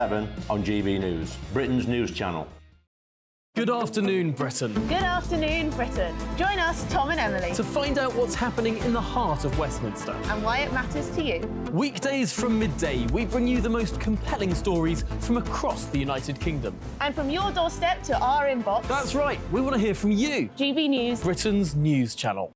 7 on GB News, Britain's news channel. Good afternoon, Britain. Good afternoon, Britain. Join us, Tom and Emily, To find out what's happening in the heart of Westminster. and why it matters to you. Weekdays from midday, we bring you the most compelling stories from across the United Kingdom. And from your doorstep to our inbox, That's right, we want to hear from you, GB News. Britain's news channel.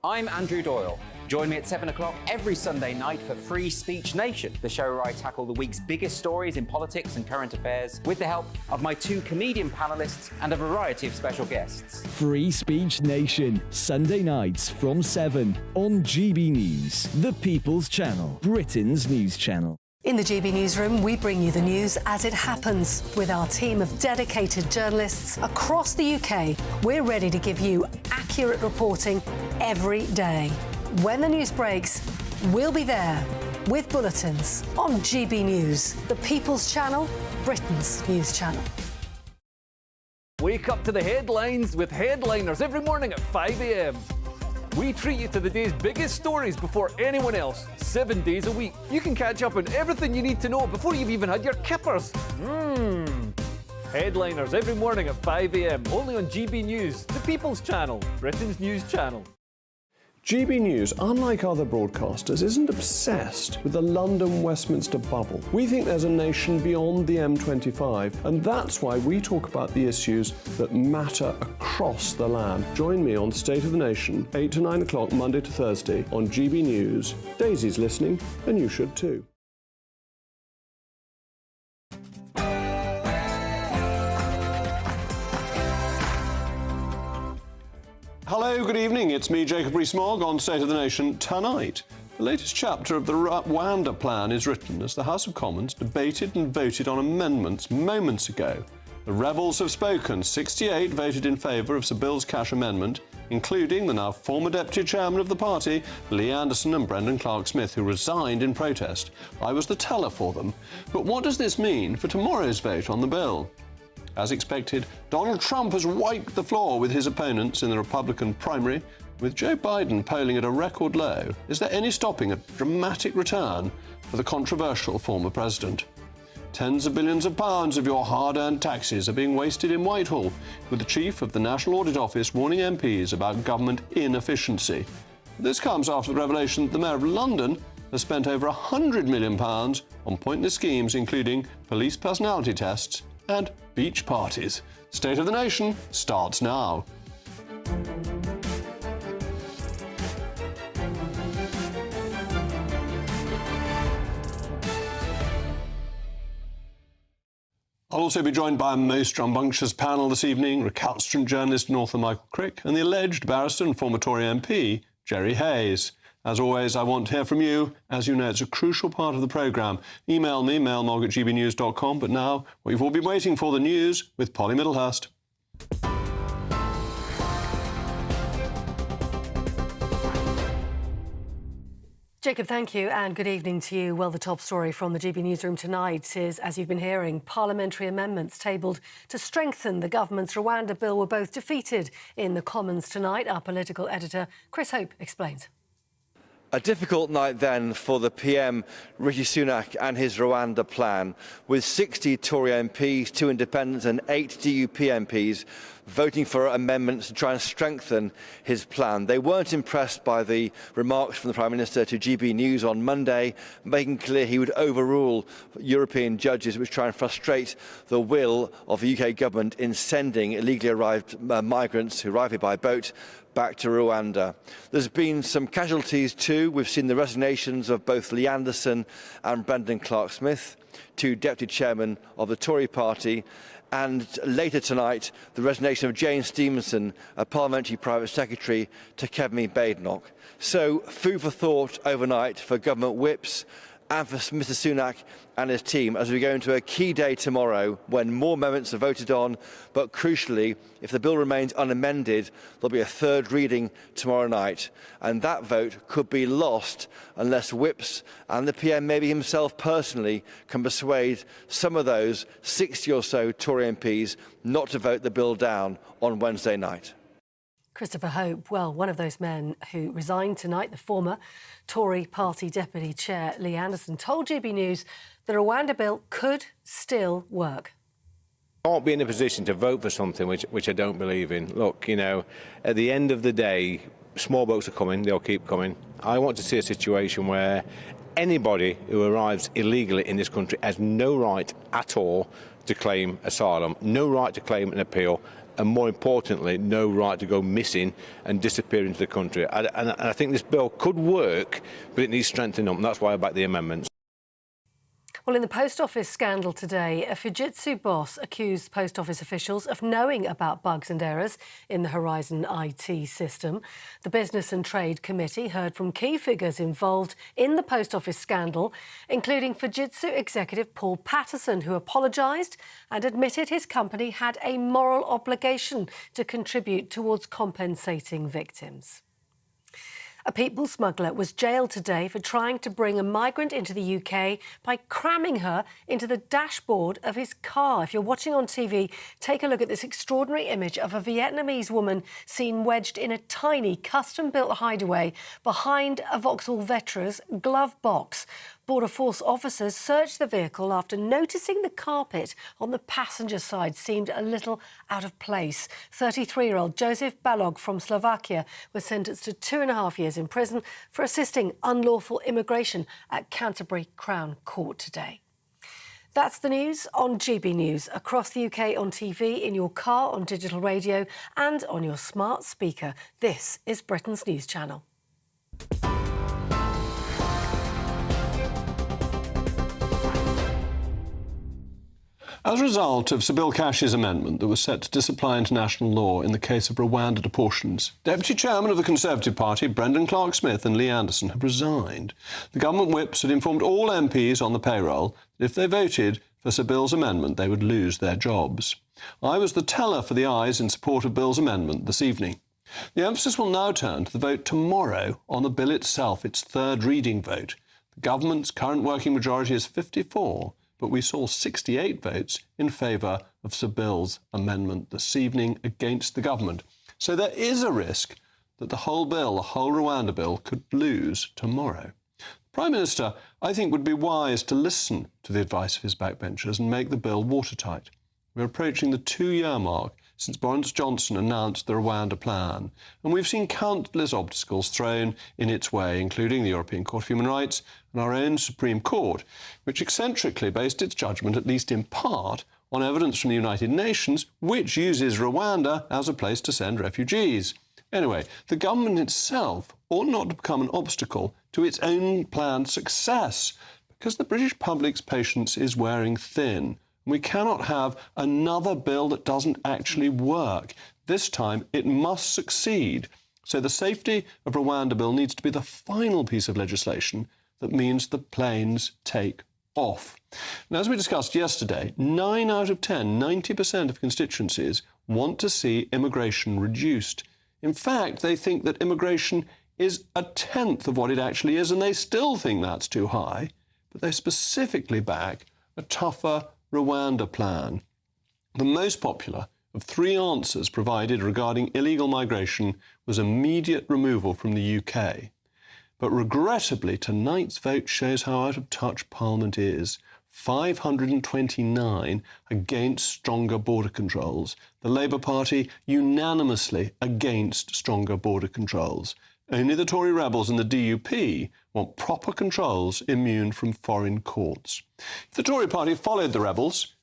I'm Andrew Doyle. Join me at 7 o'clock every Sunday night for Free Speech Nation, the show where I tackle the week's biggest stories in politics and current affairs with the help of my two comedian panellists and a variety of special guests. Free Speech Nation, Sunday nights from 7 on GB News, the People's Channel, Britain's news channel. In the GB Newsroom, we bring you the news as it happens. With our team of dedicated journalists across the UK, we're ready to give you accurate reporting every day. When the news breaks, we'll be there with bulletins on GB News, the People's Channel, Britain's news channel. Wake up to the headlines with Headliners every morning at 5 a.m. We treat you to the day's biggest stories before anyone else, 7 days a week. You can catch up on everything you need to know before you've even had your kippers. Headliners every morning at 5 a.m. only on GB News, the People's Channel, Britain's news channel. GB News, unlike other broadcasters, isn't obsessed with the London-Westminster bubble. We think there's a nation beyond the M25, and that's why we talk about the issues that matter across the land. Join me on State of the Nation, 8 to 9 o'clock, Monday to Thursday, on GB News. Daisy's listening, and you should too. Hello, good evening. It's me, Jacob Rees-Mogg, on State of the Nation tonight. The latest chapter of the Rwanda plan is written as the House of Commons debated and voted on amendments moments ago. The rebels have spoken. 68 voted in favour of Sir Bill's cash amendment, including the now former deputy chairman of the party, Lee Anderson, and Brendan Clark-Smith, who resigned in protest. I was the teller for them. But what does this mean for tomorrow's vote on the bill? As expected, Donald Trump has wiped the floor with his opponents in the Republican primary, with Joe Biden polling at a record low. Is there any stopping a dramatic return for the controversial former president? Tens of billions of pounds of your hard-earned taxes are being wasted in Whitehall, with the chief of the National Audit Office warning MPs about government inefficiency. This comes after the revelation that the Mayor of London has spent over £100 million on pointless schemes, including police personality tests and beach parties. State of the Nation starts now. I'll also be joined by a most rambunctious panel this evening: recalcitrant journalist and author Michael Crick and the alleged barrister and former Tory MP, Jerry Hayes. As always, I want to hear from you. As you know, it's a crucial part of the programme. Email me, mailmog@gbnews.com. But now, what you've all been waiting for, the news with Polly Middlehurst. Jacob, thank you, and good evening to you. Well, the top story from the GB Newsroom tonight is, as you've been hearing, parliamentary amendments tabled to strengthen the government's Rwanda Bill were both defeated in the Commons tonight. Our political editor, Chris Hope, explains. A difficult night then for the PM, Rishi Sunak, and his Rwanda plan, with 60 Tory MPs, 2 independents and 8 DUP MPs voting for amendments to try and strengthen his plan. They weren't impressed by the remarks from the Prime Minister to GB News on Monday, making clear he would overrule European judges which try and frustrate the will of the UK government in sending illegally arrived migrants who arrive here by boat back to Rwanda. There's been some casualties too. We've seen the resignations of both Lee Anderson and Brendan Clark-Smith, 2 deputy chairmen of the Tory party, and later tonight, the resignation of Jane Stevenson, a parliamentary private secretary to Kevin Badenoch. So, food for thought overnight for government whips and for Mr Sunak and his team as we go into a key day tomorrow when more amendments are voted on, but crucially, if the bill remains unamended, there'll be a third reading tomorrow night, and that vote could be lost unless whips and the PM, maybe himself personally, can persuade some of those 60 or so Tory MPs not to vote the bill down on Wednesday night. Christopher Hope, well, one of those men who resigned tonight, the former Tory party deputy chair Lee Anderson, told GB News the Rwanda Bill could still work. I won't be in a position to vote for something which I don't believe in. Look, you know, at the end of the day, small boats are coming, they'll keep coming. I want to see a situation where anybody who arrives illegally in this country has no right at all to claim asylum, no right to claim an appeal, and more importantly, no right to go missing and disappear into the country. And I think this bill could work, but it needs strengthening up, and that's why I back the amendments. Well, in the post office scandal today, a Fujitsu boss accused post office officials of knowing about bugs and errors in the Horizon IT system. The Business and Trade Committee heard from key figures involved in the post office scandal, including Fujitsu executive Paul Patterson, who apologised and admitted his company had a moral obligation to contribute towards compensating victims. A people smuggler was jailed today for trying to bring a migrant into the UK by cramming her into the dashboard of his car. If you're watching on TV, take a look at this extraordinary image of a Vietnamese woman seen wedged in a tiny custom-built hideaway behind a Vauxhall Vetra's glove box. Border Force officers searched the vehicle after noticing the carpet on the passenger side seemed a little out of place. 33-year-old Joseph Balog from Slovakia was sentenced to 2.5 years in prison for assisting unlawful immigration at Canterbury Crown Court today. That's the news on GB News, across the UK on TV, in your car, on digital radio and on your smart speaker. This is Britain's News Channel. As a result of Sir Bill Cash's amendment that was set to disapply international law in the case of Rwanda deportations, Deputy Chairman of the Conservative Party, Brendan Clark-Smith, and Lee Anderson have resigned. The government whips had informed all MPs on the payroll that if they voted for Sir Bill's amendment, they would lose their jobs. I was the teller for the ayes in support of Bill's amendment this evening. The emphasis will now turn to the vote tomorrow on the bill itself, its third reading vote. The government's current working majority is 54, but we saw 68 votes in favour of Sir Bill's amendment this evening against the government. So there is a risk that the whole bill, the whole Rwanda bill, could lose tomorrow. The Prime Minister, I think, would be wise to listen to the advice of his backbenchers and make the bill watertight. We're approaching the 2-year mark since Boris Johnson announced the Rwanda plan, and we've seen countless obstacles thrown in its way, including the European Court of Human Rights and our own Supreme Court, which eccentrically based its judgment, at least in part, on evidence from the United Nations, which uses Rwanda as a place to send refugees. Anyway, the government itself ought not to become an obstacle to its own planned success, because the British public's patience is wearing thin. We cannot have another bill that doesn't actually work. This time, it must succeed. So the safety of Rwanda Bill needs to be the final piece of legislation that means the planes take off. And as we discussed yesterday, 9 out of 10, 90% of constituencies want to see immigration reduced. In fact, they think that immigration is 1/10 of what it actually is, and they still think that's too high. But they specifically back a tougher Rwanda plan. The most popular of 3 answers provided regarding illegal migration was immediate removal from the UK. But regrettably, tonight's vote shows how out of touch Parliament is. 529 against stronger border controls. The Labour Party unanimously against stronger border controls. Only the Tory rebels and the DUP want proper controls immune from foreign courts. If the Tory party followed the rebels,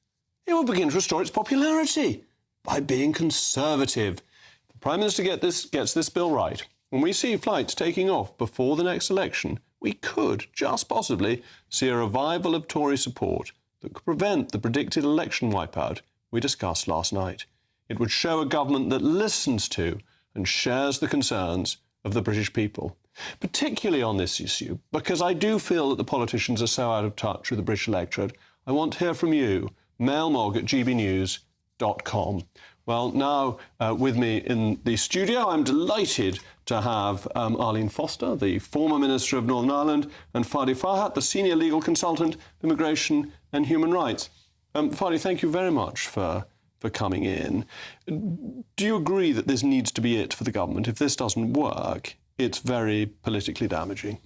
it would begin to restore its popularity by being conservative. The Prime Minister gets this bill right. When we see flights taking off before the next election, we could, just possibly, see a revival of Tory support that could prevent the predicted election wipeout we discussed last night. It would show a government that listens to and shares the concerns of the British people, particularly on this issue, because I do feel that the politicians are so out of touch with the British electorate. I want to hear from you. Mailmog at gbnews.com. Well, now with me in the studio, I'm delighted to have Arlene Foster, the former Minister of Northern Ireland, and Fadi Farhat, the Senior Legal Consultant for Immigration and Human Rights. Fadi, thank you very much for coming in. Do you agree that this needs to be it for the government? If this doesn't work, it's very politically damaging.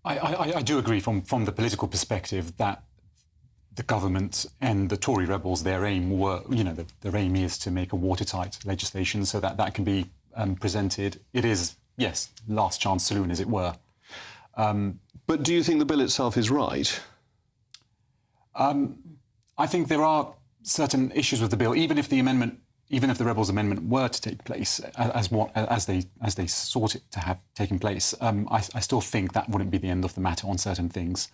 I do agree from the political perspective that the government and the Tory rebels, their aim were, their aim is to make a watertight legislation so that can be presented. It is, yes, last chance saloon, as it were. But do you think the bill itself is right? I think there are certain issues with the bill, even if the rebels' amendment were to take place as they sought it to have taken place. I still think that wouldn't be the end of the matter on certain things.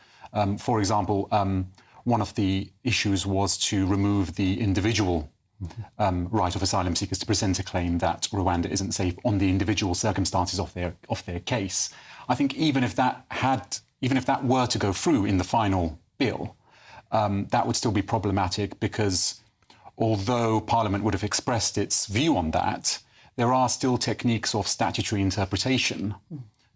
For example, one of the issues was to remove the individual right of asylum seekers to present a claim that Rwanda isn't safe on the individual circumstances of their case. I think even if that were to go through in the final bill, that would still be problematic because although Parliament would have expressed its view on that, there are still techniques of statutory interpretation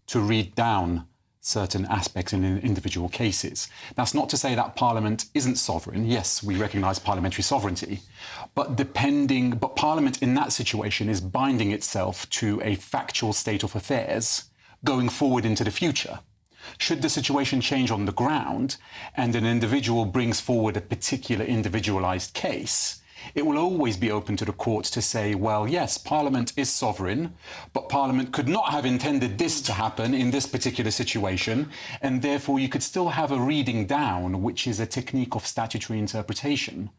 to read down certain aspects in individual cases. That's not to say that Parliament isn't sovereign. Yes, we recognise parliamentary sovereignty, but Parliament in that situation is binding itself to a factual state of affairs going forward into the future. Should the situation change on the ground and an individual brings forward a particular individualised case, it will always be open to the courts to say, well, yes, Parliament is sovereign, but Parliament could not have intended this to happen in this particular situation, and therefore you could still have a reading down, which is a technique of statutory interpretation.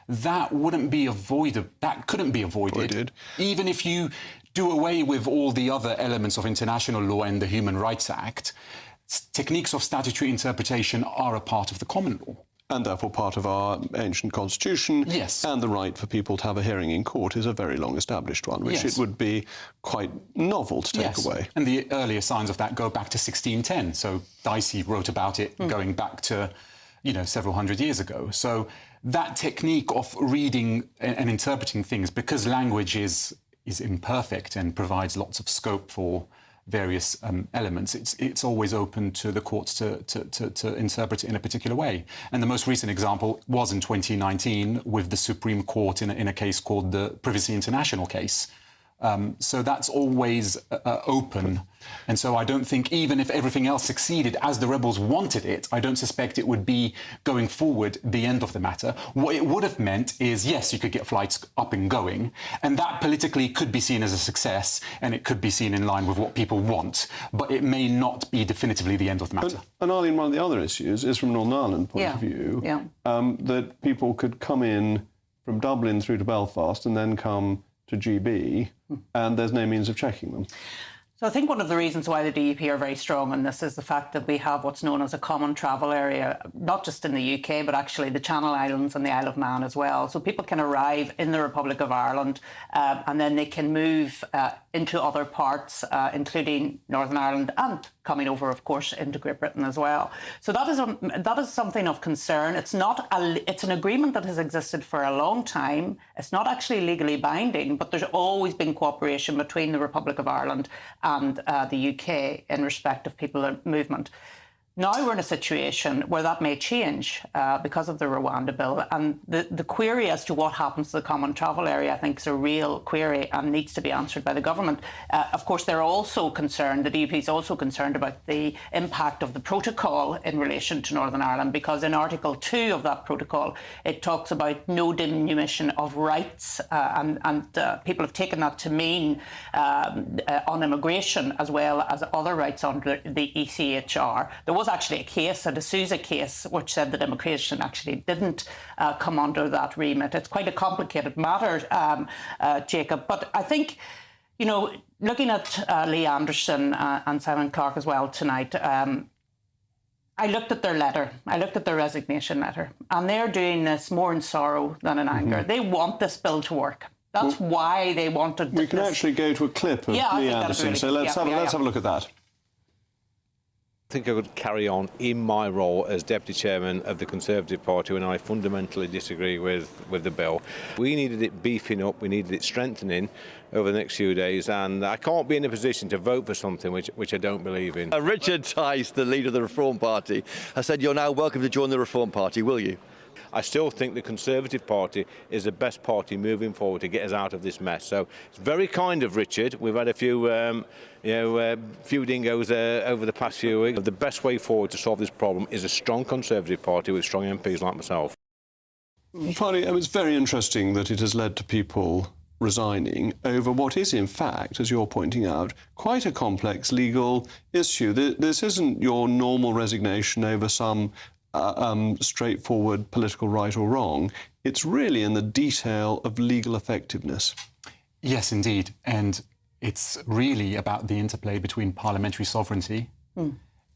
That wouldn't be avoided. That couldn't be avoided. Even if you do away with all the other elements of international law and the Human Rights Act, techniques of statutory interpretation are a part of the common law. And therefore part of our ancient constitution. Yes. And the right for people to have a hearing in court is a very long-established one, which it would be quite novel to take away. And the earlier signs of that go back to 1610. So Dicey wrote about it going back to, several hundred years ago. So that technique of reading and interpreting things, because language is imperfect and provides lots of scope for various elements, it's always open to the courts to interpret it in a particular way. And the most recent example was in 2019 with the Supreme Court in a case called the Privacy International case. So that's always open. And so I don't think, even if everything else succeeded as the rebels wanted it, I don't suspect it would be, going forward, the end of the matter. What it would have meant is, yes, you could get flights up and going, and that politically could be seen as a success, and it could be seen in line with what people want, but it may not be definitively the end of the matter. And Arlene, one of the other issues is from Northern Ireland point of view, that people could come in from Dublin through to Belfast and then come to GB, and there's no means of checking them. So I think one of the reasons why the DUP are very strong on this is the fact that we have what's known as a common travel area, not just in the UK, but actually the Channel Islands and the Isle of Man as well. So people can arrive in the Republic of Ireland and then they can move into other parts, including Northern Ireland and coming over, of course, into Great Britain as well. So that is something of concern. It's an agreement that has existed for a long time. It's not actually legally binding, but there's always been cooperation between the Republic of Ireland and the UK in respect of people movement. Now we're in a situation where that may change because of the Rwanda Bill, and the query as to what happens to the common travel area, I think, is a real query and needs to be answered by the government. Of course, they're also concerned, the DUP is also concerned about the impact of the protocol in relation to Northern Ireland, because in Article 2 of that protocol, it talks about no diminution of rights, and people have taken that to mean on immigration as well as other rights under the ECHR. There was actually a case, a D'Souza case, which said that immigration actually didn't come under that remit. It's quite a complicated matter, Jacob. But I think, looking at Lee Anderson and Simon Clarke as well tonight, I looked at their letter. I looked at their resignation letter. And they're doing this more in sorrow than in anger. They want this bill to work. That's why they wanted We can actually go to a clip of Lee Anderson. Really so let's have a look at that. I think I could carry on in my role as Deputy Chairman of the Conservative Party when I fundamentally disagree with the bill. We needed it beefing up, we needed it strengthening over the next few days, and I can't be in a position to vote for something which I don't believe in. Richard Tice, the leader of the Reform Party, has said you're now welcome to join the Reform Party, will you? I still think the Conservative Party is the best party moving forward to get us out of this mess. So it's very kind of Richard. We've had a few few dingoes over the past few weeks. The best way forward to solve this problem is a strong Conservative Party with strong MPs like myself. Finally, it's very interesting that it has led to people resigning over what is, in fact, as you're pointing out, quite a complex legal issue. This isn't your normal resignation over some straightforward political right or wrong. It's really in the detail of legal effectiveness. Yes, indeed. And it's really about the interplay between parliamentary sovereignty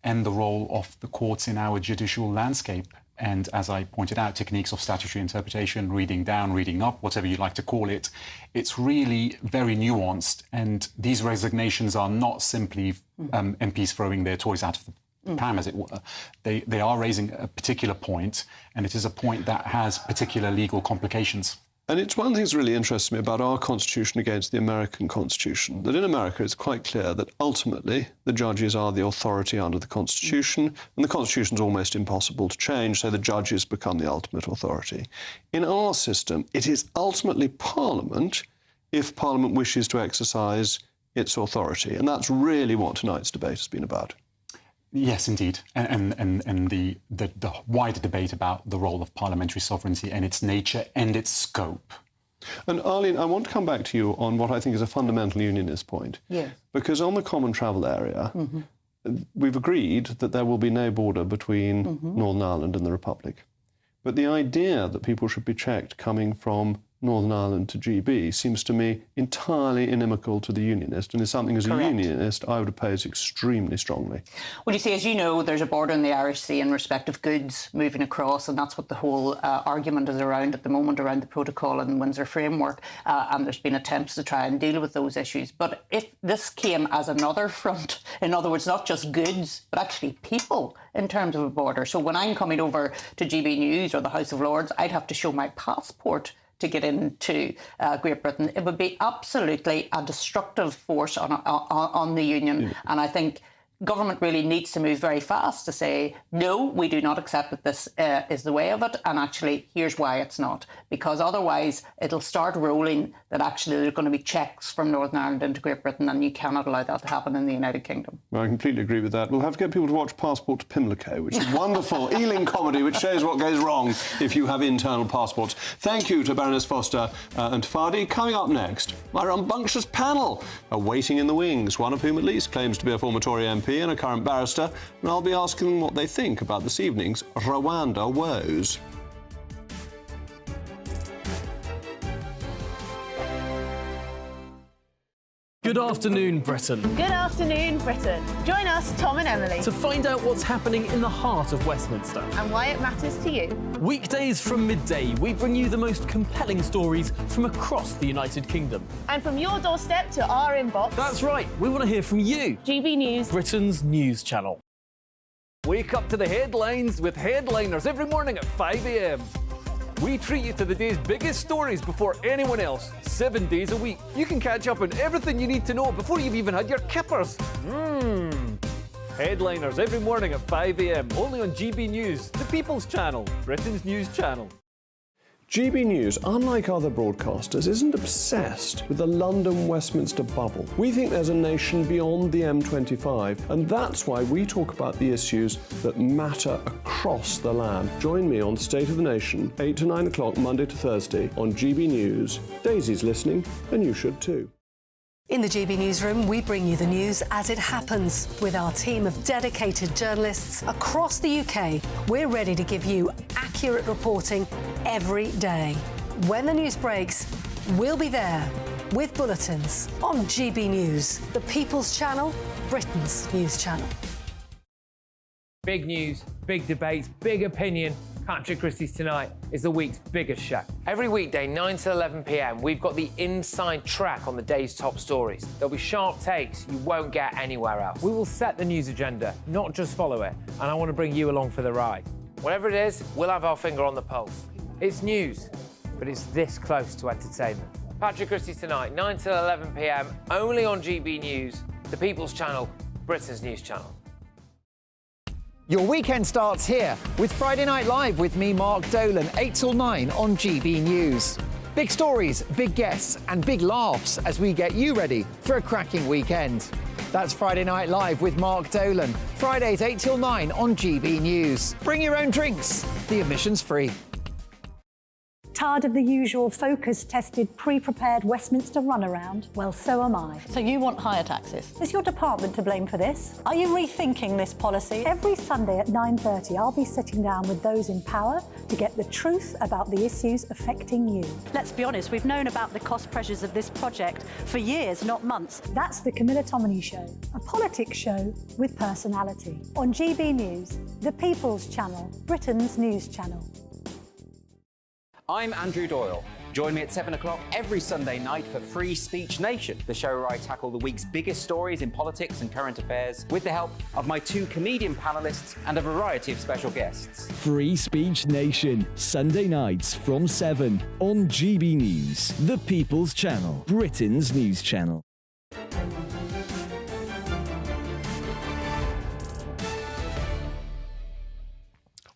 and the role of the courts in our judicial landscape. And as I pointed out, techniques of statutory interpretation, reading down, reading up, whatever you like to call it, it's really very nuanced. And these resignations are not simply MPs throwing their toys out of the pram, as it were. They are raising a particular point, and it is a point that has particular legal complications. And it's one of the things that really interests me about our Constitution against the American Constitution, that in America it's quite clear that ultimately the judges are the authority under the Constitution, and the Constitution is almost impossible to change, so the judges become the ultimate authority. In our system, it is ultimately Parliament if Parliament wishes to exercise its authority, and that's really what tonight's debate has been about. Yes, indeed. And the wider debate about the role of parliamentary sovereignty and its nature and its scope. And Arlene, I want to come back to you on what I think is a fundamental unionist point. Yes. Because on the common travel area, we've agreed that there will be no border between Northern Ireland and the Republic. But the idea that people should be checked coming from Northern Ireland to GB seems to me entirely inimical to the unionist, and is something as a unionist I would oppose extremely strongly. Well, you see, as you know, there's a border in the Irish Sea in respect of goods moving across, and that's what the whole argument is around at the moment, around the protocol and Windsor framework, and there's been attempts to try and deal with those issues. But if this came as another front, in other words, not just goods, but actually people in terms of a border. So when I'm coming over to GBNews or the House of Lords, I'd have to show my passport to get into Great Britain. It would be absolutely a destructive force on the union. And I think government really needs to move very fast to say, no, we do not accept that this is the way of it. And actually, here's why it's not. Because otherwise, it'll start rolling that actually there are going to be checks from Northern Ireland into Great Britain, and you cannot allow that to happen in the United Kingdom. Well, I completely agree with that. We'll have to get people to watch Passport to Pimlico, which is a wonderful Ealing comedy which shows what goes wrong if you have internal passports. Thank you to Baroness Foster and Tafadi. Coming up next, my rambunctious panel are waiting in the wings, one of whom at least claims to be a former Tory MP and a current barrister, and I'll be asking them what they think about this evening's Rwanda woes. Good afternoon, Britain. Good afternoon, Britain. Join us, Tom and Emily, To find out what's happening in the heart of Westminster. and why it matters to you. Weekdays from midday, we bring you the most compelling stories from across the United Kingdom. And from your doorstep to our inbox, That's right, we want to hear from you, GB News. Britain's news channel. Wake up to the headlines with headliners every morning at 5 a.m. We treat you to the day's biggest stories before anyone else, 7 days a week. You can catch up on everything you need to know before you've even had your kippers. Headliners every morning at 5 a.m, only on GB News, the People's Channel, Britain's news channel. GB News, unlike other broadcasters, isn't obsessed with the London-Westminster bubble. We think there's a nation beyond the M25, and that's why we talk about the issues that matter across the land. Join me on State of the Nation, 8 to 9 o'clock, Monday to Thursday, on GB News. Daisy's listening, and you should too. In the GB Newsroom, we bring you the news as it happens. With our team of dedicated journalists across the UK, we're ready to give you accurate reporting every day. When the news breaks, we'll be there with bulletins on GB News, the People's Channel, Britain's news channel. Big news, big debates, big opinion. Patrick Christie's Tonight is the week's biggest show. Every weekday, 9 to 11 p.m, we've got the inside track on the day's top stories. There'll be sharp takes you won't get anywhere else. We will set the news agenda, not just follow it, and I want to bring you along for the ride. Whatever it is, we'll have our finger on the pulse. It's news, but it's this close to entertainment. Patrick Christie's Tonight, 9 to 11 p.m, only on GB News, the People's Channel, Britain's news channel. Your weekend starts here with Friday Night Live with me, Mark Dolan, 8 till 9 on GB News. Big stories, big guests and big laughs as we get you ready for a cracking weekend. That's Friday Night Live with Mark Dolan, Fridays 8 till 9 on GB News. Bring your own drinks, the admission's free. Tired of the usual focus-tested, pre-prepared Westminster runaround? Well, so am I. So you want higher taxes? Is your department to blame for this? Are you rethinking this policy? Every Sunday at 9:30, I'll be sitting down with those in power to get the truth about the issues affecting you. Let's be honest, we've known about the cost pressures of this project for years, not months. That's the Camilla Tominey Show, a politics show with personality. On GB News, the People's Channel, Britain's news channel. I'm Andrew Doyle. Join me at 7 o'clock every Sunday night for Free Speech Nation, the show where I tackle the week's biggest stories in politics and current affairs with the help of my two comedian panellists and a variety of special guests. Free Speech Nation, Sunday nights from 7 on GB News, the People's Channel, Britain's news channel.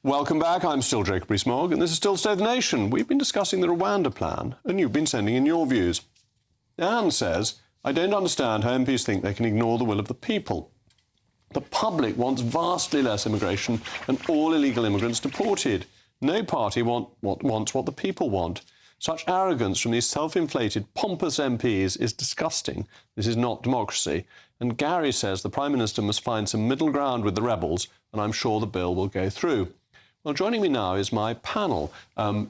Welcome back. I'm still Jacob Rees-Mogg, and this is still State of the Nation. We've been discussing the Rwanda plan, and you've been sending in your views. Anne says, I don't understand how MPs think they can ignore the will of the people. The public wants vastly less immigration and all illegal immigrants deported. No party wants what the people want. Such arrogance from these self-inflated, pompous MPs is disgusting. This is not democracy. And Gary says the Prime Minister must find some middle ground with the rebels, and I'm sure the bill will go through. Well, joining me now is my panel,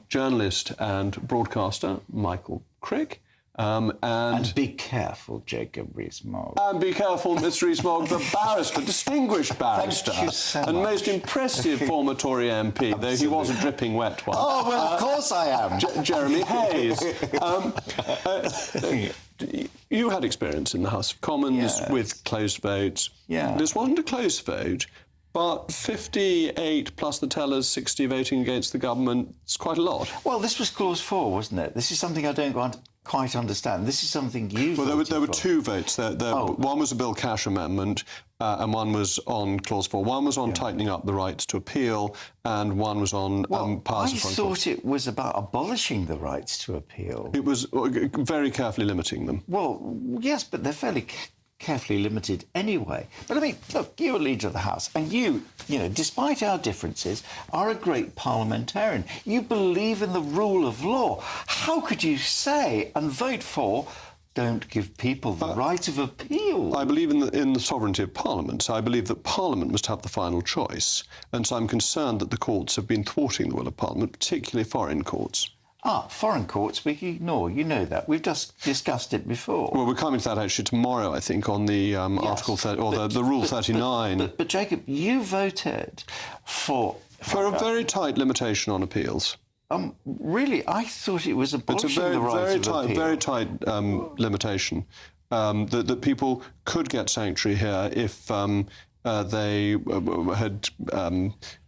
journalist and broadcaster Michael Crick. And be careful, Jacob Rees-Mogg. And be careful, Mr. Rees-Mogg, the barrister, distinguished barrister, Thank you so and much. most impressive former Tory MP, though he was a dripping wet one. Oh, well, of course I am. Jeremy Hayes. You had experience in the House of Commons with closed votes. Yeah. This wasn't a closed vote, but 58 plus the tellers, 60 voting against the government, it's quite a lot. Well, this was Clause 4, wasn't it? This is something I don't quite understand. This is something you Well, there were two votes. Oh. One was a Bill Cash amendment, and one was on Clause 4. One was on tightening up the rights to appeal, and one was on powers I of thought it was about abolishing the rights to appeal. It was very carefully limiting them. Well, yes, but they're fairly carefully limited anyway. But I mean, look, you're a leader of the House, and you know, despite our differences, are a great parliamentarian. You believe in the rule of law. How could you say and vote for don't give people the right of appeal? I believe in the sovereignty of Parliament. So I believe that Parliament must have the final choice. And so I'm concerned that the courts have been thwarting the will of Parliament, particularly foreign courts. Foreign courts we can ignore, you know that. We've just discussed it before. Well, we're coming to that actually tomorrow, I think, on the Article 30, or the Rule 39. But Jacob, you voted for a very tight limitation on appeals. Really? I thought it was abolishing the right of appeal. Very tight limitation that people could get sanctuary here if they had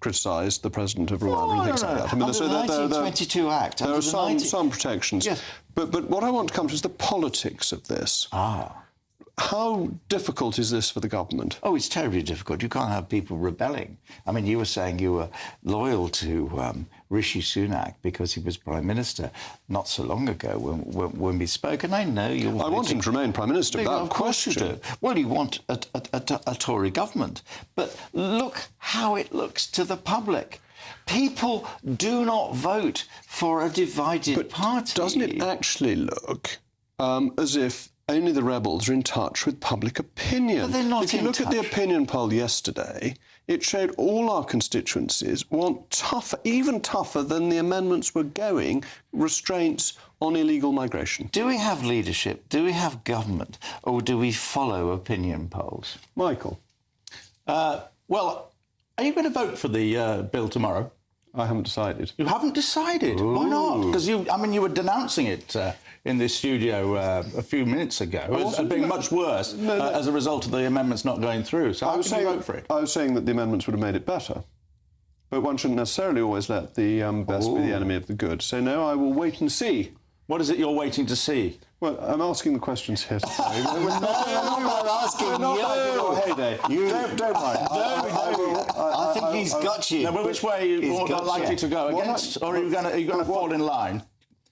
criticised the president of Rwanda and things like that. I mean, Under the 1922 Act. There are some protections. Yes. But what I want to come to is the politics of this. How difficult is this for the government? Oh, it's terribly difficult. You can't have people rebelling. I mean, you were saying you were loyal to Rishi Sunak because he was Prime Minister not so long ago when we spoke, and I know you're... I want him to remain Prime Minister, without question. Well, you want a Tory government, but look how it looks to the public. People do not vote for a divided party. Doesn't it actually look as if only the rebels are in touch with public opinion? But they're not If you look at the opinion poll yesterday, it showed all our constituencies want tougher, even tougher than the amendments were going, restraints on illegal migration. Do we have leadership? Do we have government? Or do we follow opinion polls? Michael? Well, are you going to vote for the bill tomorrow? I haven't decided. You haven't decided? Ooh. Why not? Because you were denouncing it in this studio a few minutes ago as being much worse as a result of the amendments not going through. So how can you vote for it? I was saying that the amendments would have made it better. But one shouldn't necessarily always let the best be the enemy of the good. So no, I will wait and see. What is it you're waiting to see? Well, I'm asking the questions here today. I'm asking you. Don't worry. I think he's got you. No, but which way are you more likely to go? Against, or are you going to fall in line?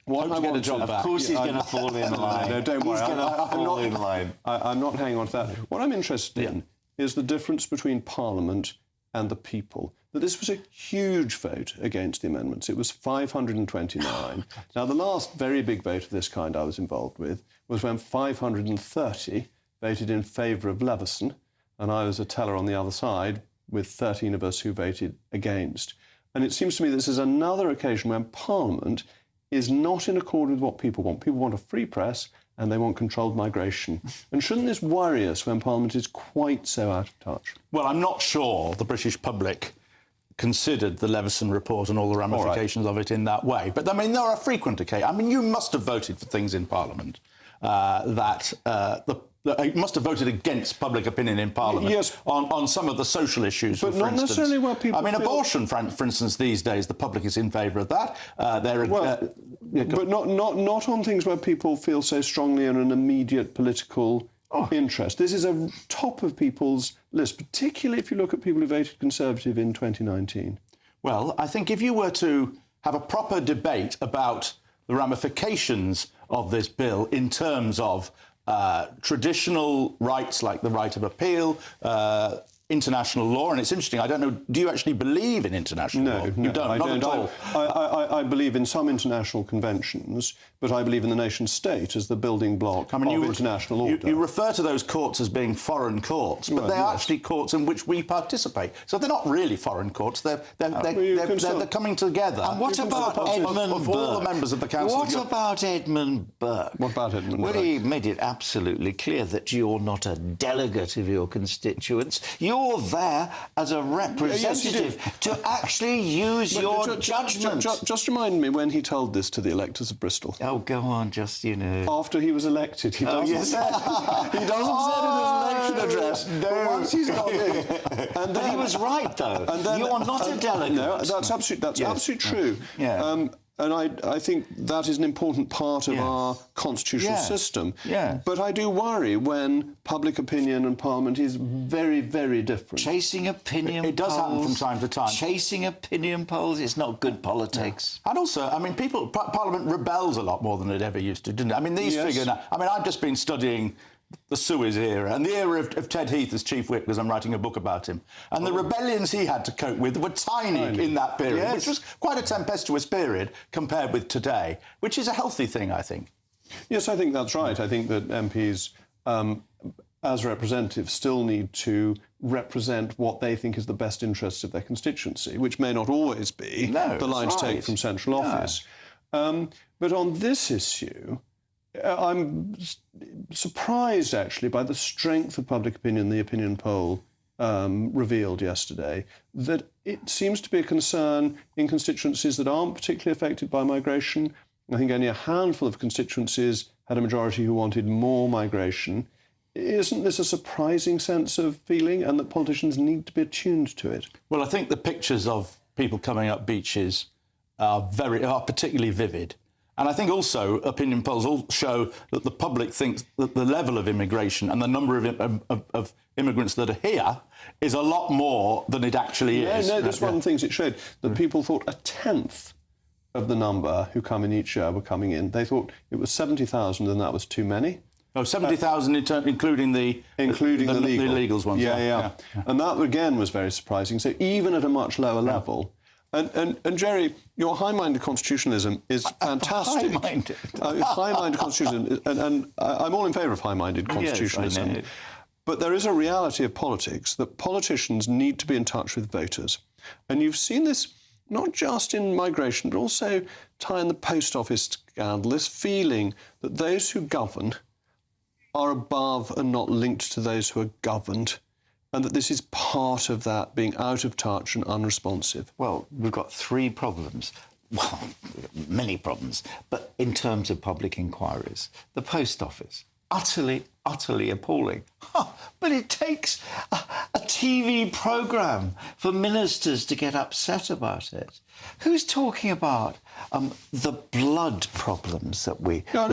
Hope to get a job back. Of course he's going to fall in line. No, don't worry. He's going to fall in line. I'm not hanging on to that. What I'm interested in is the difference between Parliament and the people. That this was a huge vote against the amendments. It was 529. Now, the last very big vote of this kind I was involved with was when 530 voted in favour of Leveson, and I was a teller on the other side with 13 of us who voted against. And it seems to me this is another occasion when Parliament is not in accord with what people want. People want a free press and they want controlled migration. And shouldn't this worry us when Parliament is quite so out of touch? Well, I'm not sure the British public considered the Leveson report and all the ramifications of it in that way. But, I mean, there are frequent occasions. I mean, you must have voted for things in Parliament you must have voted against public opinion in Parliament on some of the social issues. But not necessarily where people I mean, abortion, for instance, these days, the public is in favour of that. But not on things where people feel so strongly in an immediate political interest. This is a top of people's list, particularly if you look at people who voted Conservative in 2019. Well, I think if you were to have a proper debate about the ramifications of this bill in terms of traditional rights like the right of appeal, international law, and it's interesting, I don't know, do you actually believe in international law? You don't, not at all. I believe in some international conventions, but I believe in the nation-state as the building block of international order. You refer to those courts as being foreign courts, but they're actually courts in which we participate. So they're not really foreign courts, they're coming together. And what about Edmund Burke? All the members of the council. What about Edmund Burke? What about Edmund Burke? Well, he made it absolutely clear that you're not a delegate of your constituents. You're there as a representative to actually use your judgment. Just remind me when he told this to the electors of Bristol. Oh, go on, just, you know. After he was elected. He doesn't say it in his election address. No. But once he's got in. And then, he was right, though. And then, you're not a delegate. No, that's absolutely true. Yeah. And I think that is an important part of our constitutional system. Yeah. But I do worry when public opinion and Parliament is very, very different. Chasing opinion polls. It does happen from time to time. Chasing opinion polls is not good politics. Yeah. And also, I mean, Parliament rebels a lot more than it ever used to, didn't it? I mean, these figures now... I mean, I've just been studying the Suez era and the era of Ted Heath as Chief Whip, because I'm writing a book about him. And the rebellions he had to cope with were tiny in that period, which was quite a tempestuous period compared with today, which is a healthy thing, I think. Yes, I think that's right. I think that MPs, as representatives, still need to represent what they think is the best interests of their constituency, which may not always be the line to take from central office. But on this issue... I'm surprised, actually, by the strength of public opinion the opinion poll revealed yesterday, that it seems to be a concern in constituencies that aren't particularly affected by migration. I think only a handful of constituencies had a majority who wanted more migration. Isn't this a surprising sense of feeling, and that politicians need to be attuned to it? Well, I think the pictures of people coming up beaches are particularly vivid. And I think also opinion polls all show that the public thinks that the level of immigration and the number of immigrants that are here is a lot more than it actually is. No, that's one of the things it showed, that people thought a tenth of the number who come in each year were coming in. They thought it was 70,000 and that was too many. Oh, 70,000 including the illegals ones. Yeah. And that, again, was very surprising. So even at a much lower level... And Jerry, your high-minded constitutionalism is fantastic. High-minded constitutionalism, and I'm all in favour of high-minded constitutionalism. Yes, but there is a reality of politics that politicians need to be in touch with voters. And you've seen this not just in migration, but also tie in the post office scandal, this feeling that those who govern are above and not linked to those who are governed, and that this is part of that, being out of touch and unresponsive. Well, we've got three problems. Well, many problems. But in terms of public inquiries, the post office, utterly utterly appalling. But it takes a TV programme for ministers to get upset about it. Who's talking about the blood problems that we've had?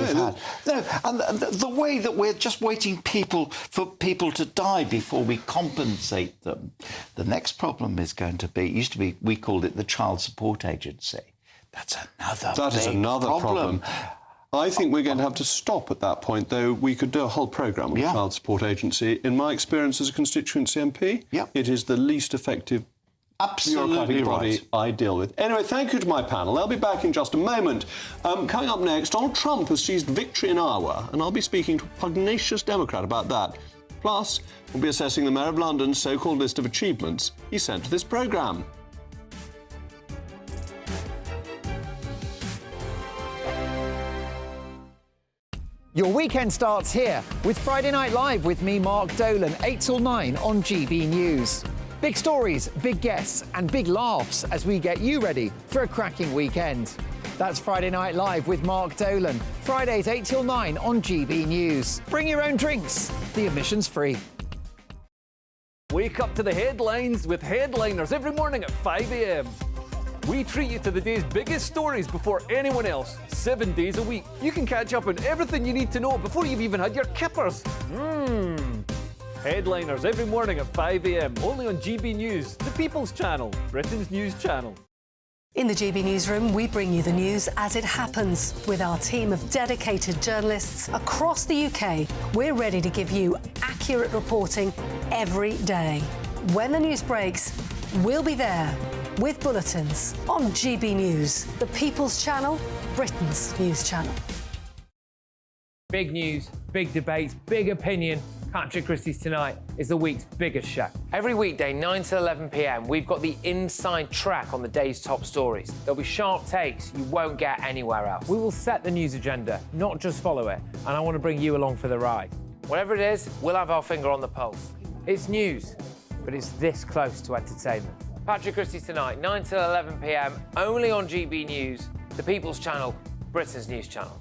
No, and the way that we're just waiting for people to die before we compensate them. The next problem is going to be, we called it the Child Support Agency. That's another problem. I think we're going to have to stop at that point, though we could do a whole programme on the Child Support Agency. In my experience as a constituency MP, it is the least effective bureaucratic body I deal with. Anyway, thank you to my panel. They'll be back in just a moment. Coming up next, Donald Trump has seized victory in Iowa, and I'll be speaking to a pugnacious Democrat about that. Plus, we'll be assessing the Mayor of London's so-called list of achievements he sent to this programme. Your weekend starts here with Friday Night Live with me, Mark Dolan, 8 till 9 on GB News. Big stories, big guests and big laughs as we get you ready for a cracking weekend. That's Friday Night Live with Mark Dolan, Fridays 8 till 9 on GB News. Bring your own drinks, the admission's free. Wake up to the headlines with headliners every morning at 5 a.m. We treat you to the day's biggest stories before anyone else, 7 days a week. You can catch up on everything you need to know before you've even had your kippers. Headliners every morning at 5 a.m, only on GB News, the People's Channel, Britain's news channel. In the GB Newsroom, we bring you the news as it happens. With our team of dedicated journalists across the UK, we're ready to give you accurate reporting every day. When the news breaks, we'll be there with bulletins on GB News, the People's Channel, Britain's news channel. Big news, big debates, big opinion. Patrick Christie's Tonight is the week's biggest show. Every weekday, 9 to 11 p.m, we've got the inside track on the day's top stories. There'll be sharp takes you won't get anywhere else. We will set the news agenda, not just follow it, and I want to bring you along for the ride. Whatever it is, we'll have our finger on the pulse. It's news, but it's this close to entertainment. Patrick Christie's Tonight, 9 to 11 p.m, only on GB News, the People's Channel, Britain's news channel.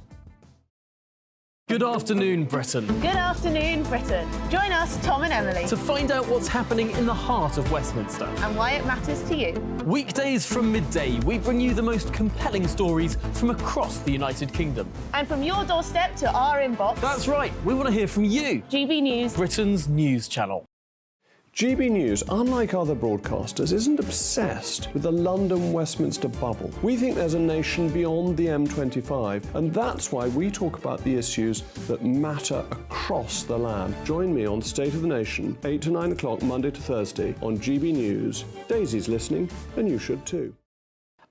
Good afternoon, Britain. Good afternoon, Britain. Join us, Tom and Emily, To find out what's happening in the heart of Westminster. and why it matters to you. Weekdays from midday, we bring you the most compelling stories from across the United Kingdom. And from your doorstep to our inbox. That's right, we want to hear from you. GB News, Britain's news channel. GB News, unlike other broadcasters, isn't obsessed with the London-Westminster bubble. We think there's a nation beyond the M25, and that's why we talk about the issues that matter across the land. Join me on State of the Nation, 8 to 9 o'clock, Monday to Thursday, on GB News. Daisy's listening, and you should too.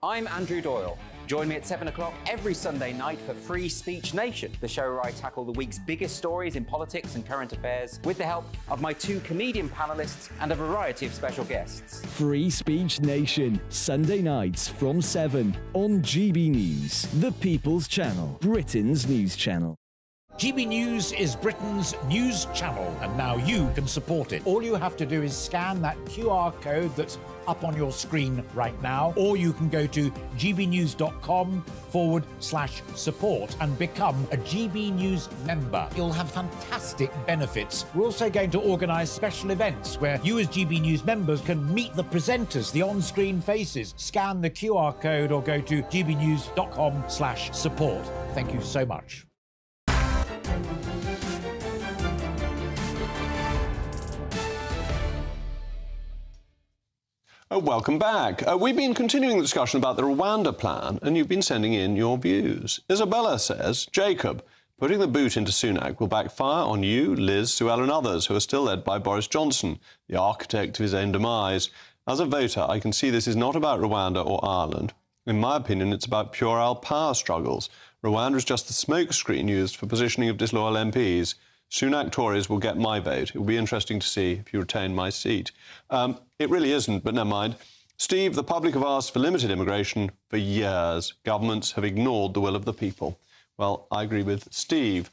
I'm Andrew Doyle. Join me at 7 o'clock every Sunday night for Free Speech Nation, the show where I tackle the week's biggest stories in politics and current affairs with the help of my two comedian panellists and a variety of special guests. Free Speech Nation, Sunday nights from 7 on GB News, the People's Channel, Britain's news channel. GB News is Britain's news channel, and now you can support it. All you have to do is scan that QR code that's up on your screen right now, or you can go to gbnews.com/support and become a GB News member. You'll have fantastic benefits. We're also going to organise special events where you as GB News members can meet the presenters, the on-screen faces. Scan the QR code or go to gbnews.com/support. Thank you so much. Welcome back. We've been continuing the discussion about the Rwanda plan, and you've been sending in your views. Isabella says, Jacob, putting the boot into Sunak will backfire on you, Liz, Suella and others who are still led by Boris Johnson, the architect of his own demise. As a voter, I can see this is not about Rwanda or Ireland. In my opinion, it's about puerile power struggles. Rwanda is just the smokescreen used for positioning of disloyal MPs. Sunak Tories will get my vote. It will be interesting to see if you retain my seat. It really isn't, but never mind. Steve, the public have asked for limited immigration for years. Governments have ignored the will of the people. Well, I agree with Steve.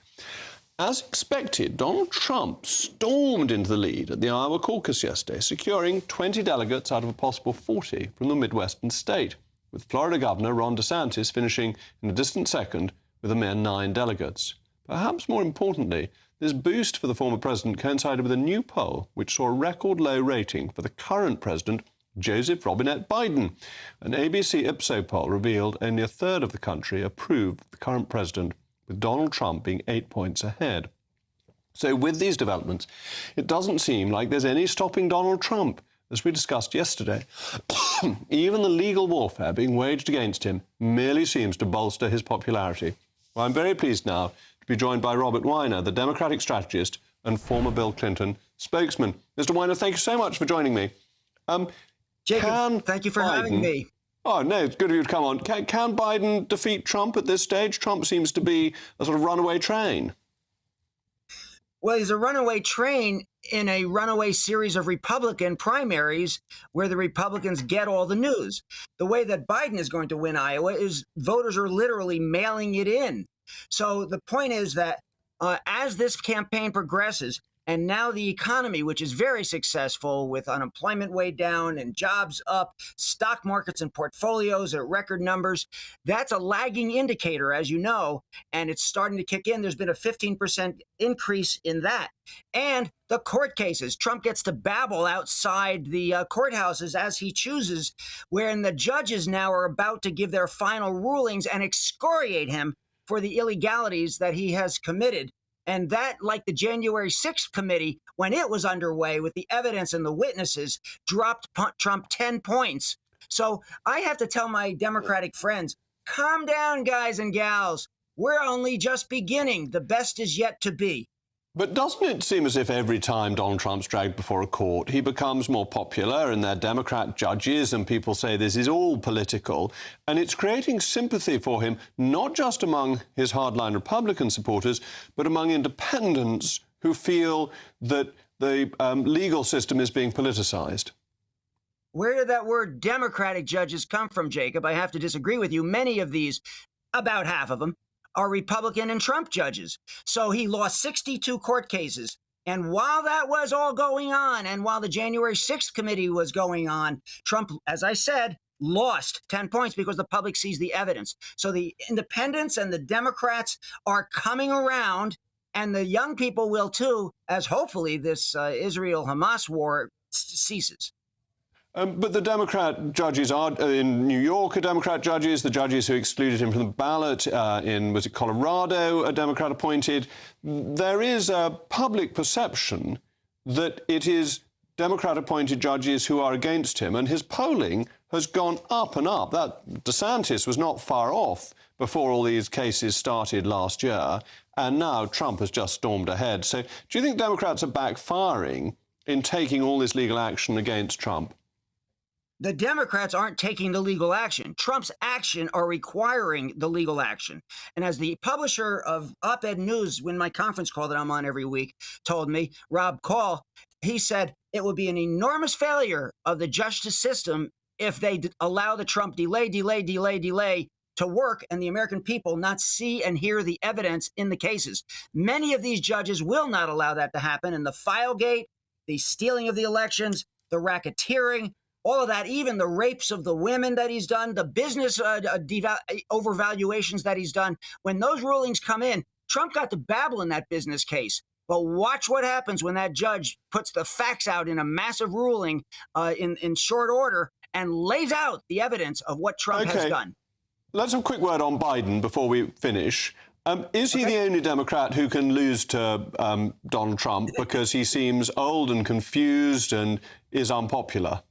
As expected, Donald Trump stormed into the lead at the Iowa caucus yesterday, securing 20 delegates out of a possible 40 from the Midwestern state, with Florida Governor Ron DeSantis finishing in a distant second with a mere 9 delegates. Perhaps more importantly, This boost for the former president coincided with a new poll which saw a record low rating for the current president, Joseph Robinette Biden. An ABC Ipsos poll revealed only a third of the country approved the current president, with Donald Trump being 8 points ahead. So with these developments, it doesn't seem like there's any stopping Donald Trump. As we discussed yesterday, even the legal warfare being waged against him merely seems to bolster his popularity. Well, I'm very pleased now to be joined by Robert Weiner, the Democratic strategist and former Bill Clinton spokesman. Mr. Weiner, thank you so much for joining me. Jacob, thank you for having me. Oh, no, it's good of you to come on. Can Biden defeat Trump at this stage? Trump seems to be a sort of runaway train. Well, he's a runaway train in a runaway series of Republican primaries where the Republicans get all the news. The way that Biden is going to win Iowa is voters are literally mailing it in. So the point is that as this campaign progresses, and now the economy, which is very successful with unemployment way down and jobs up, stock markets and portfolios at record numbers, that's a lagging indicator, as you know, and it's starting to kick in. There's been a 15% increase in that. And the court cases. Trump gets to babble outside the courthouses as he chooses, wherein the judges now are about to give their final rulings and excoriate him for the illegalities that he has committed. And that, like the January 6th committee, when it was underway with the evidence and the witnesses, dropped Trump 10 points. So I have to tell my Democratic friends, calm down, guys and gals. We're only just beginning. The best is yet to be. But doesn't it seem as if every time Donald Trump's dragged before a court, he becomes more popular and they're Democrat judges and people say this is all political, and it's creating sympathy for him, not just among his hardline Republican supporters, but among independents who feel that the legal system is being politicized? Where did that word Democratic judges come from, Jacob? I have to disagree with you. Many of these, about half of them, are Republican and Trump judges. So he lost 62 court cases. And while that was all going on, and while the January 6th committee was going on, Trump, as I said, lost 10 points because the public sees the evidence. So the independents and the Democrats are coming around, and the young people will too, as hopefully this Israel-Hamas war ceases. But the Democrat judges are, in New York are Democrat judges, the judges who excluded him from the ballot in, was it Colorado, are Democrat appointed. There is a public perception that it is Democrat appointed judges who are against him, and his polling has gone up and up. That DeSantis was not far off before all these cases started last year, and now Trump has just stormed ahead. So do you think Democrats are backfiring in taking all this legal action against Trump? The Democrats aren't taking the legal action. Trump's action are requiring the legal action. And as the publisher of Op-Ed News, when my conference call that I'm on every week, told me, Rob Call, he said it would be an enormous failure of the justice system if they allow the Trump delay to work and the American people not see and hear the evidence in the cases. Many of these judges will not allow that to happen. And the Filegate, the stealing of the elections, the racketeering, all of that, even the rapes of the women that he's done, the business overvaluations that he's done. When those rulings come in, Trump got to babble in that business case. But watch what happens when that judge puts the facts out in a massive ruling in short order and lays out the evidence of what Trump has done. Let's have a quick word on Biden before we finish. Is he the only Democrat who can lose to Donald Trump because he seems old and confused and is unpopular?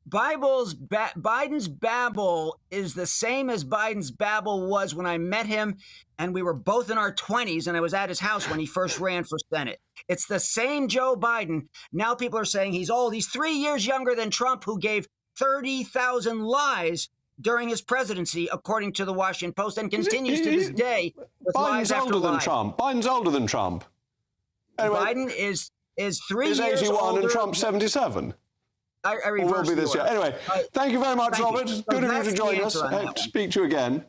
Biden's babble is the same as Biden's babble was when I met him, and we were both in our 20s, and I was at his house when he first ran for Senate. It's the same Joe Biden. Now people are saying he's old. He's 3 years younger than Trump, who gave 30,000 lies during his presidency, according to the Washington Post, and continues to this day with lies after older than lies. Trump. Biden's older than Trump. Anyway, Biden is 3 years older. He's 81 and Trump's 77. I Or will be this year. Anyway, thank you very much, Robert. Good of you to join us. I hope to speak to you again.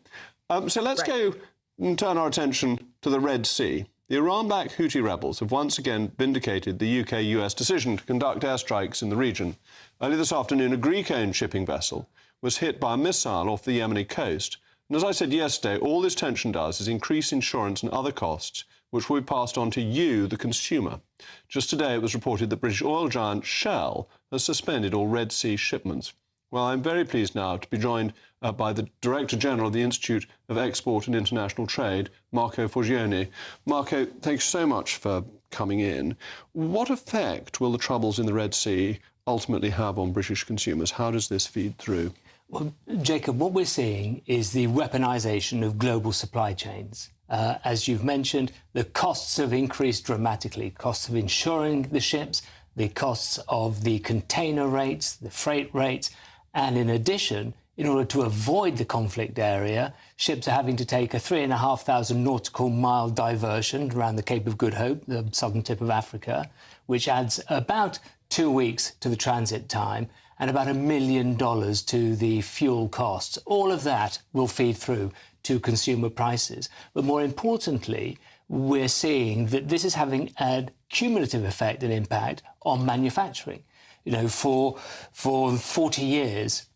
So let's go and turn our attention to the Red Sea. The Iran-backed Houthi rebels have once again vindicated the UK-US decision to conduct airstrikes in the region. Early this afternoon, a Greek-owned shipping vessel was hit by a missile off the Yemeni coast. And as I said yesterday, all this tension does is increase insurance and other costs, which will be passed on to you, the consumer. Just today, it was reported that British oil giant Shell has suspended all Red Sea shipments. Well, I'm very pleased now to be joined by the Director General of the Institute of Export and International Trade, Marco Forgione. Marco, thanks so much for coming in. What effect will the troubles in the Red Sea ultimately have on British consumers? How does this feed through? Well, Jacob, what we're seeing is the weaponisation of global supply chains. As you've mentioned, the costs have increased dramatically. Costs of insuring the ships, the costs of the container rates, the freight rates, and in addition, in order to avoid the conflict area, ships are having to take a 3,500 nautical mile diversion around the Cape of Good Hope, the southern tip of Africa, which adds about 2 weeks to the transit time and about $1 million to the fuel costs. All of that will feed through to consumer prices. But more importantly, we're seeing that this is having a cumulative effect and impact on manufacturing. You know, for 40 years,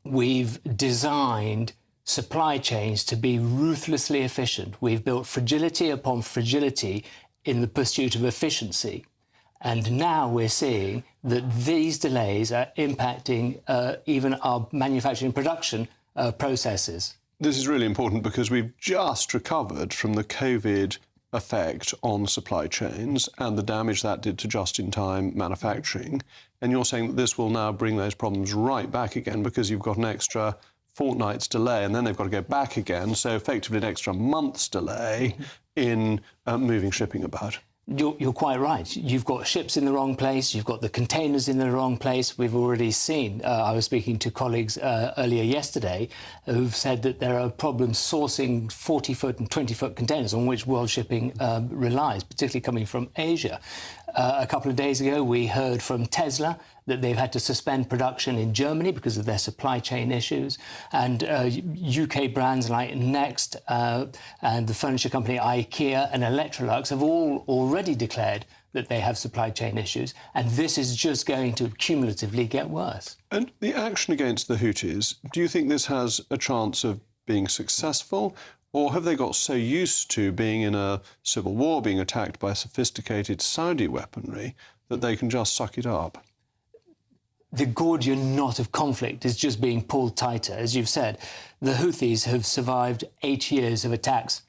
we've designed supply chains to be ruthlessly efficient. We've built fragility upon fragility in the pursuit of efficiency. And now we're seeing that these delays are impacting even our manufacturing production processes. This is really important because we've just recovered from the COVID effect on supply chains and the damage that did to just-in-time manufacturing. And you're saying that this will now bring those problems right back again because you've got an extra fortnight's delay and then they've got to go back again. So effectively an extra month's delay in moving shipping about. You're quite right. You've got ships in the wrong place. You've got the containers in the wrong place. We've already seen, I was speaking to colleagues earlier yesterday who've said that there are problems sourcing 40-foot and 20-foot containers on which world shipping relies, particularly coming from Asia. A couple of days ago, we heard from Tesla that they've had to suspend production in Germany because of their supply chain issues. And UK brands like Next and the furniture company IKEA and Electrolux have all already declared that they have supply chain issues. And this is just going to cumulatively get worse. And the action against the Houthis, do you think this has a chance of being successful? Or have they got so used to being in a civil war, being attacked by sophisticated Saudi weaponry, that they can just suck it up? The Gordian knot of conflict is just being pulled tighter. As you've said, the Houthis have survived 8 years of attacks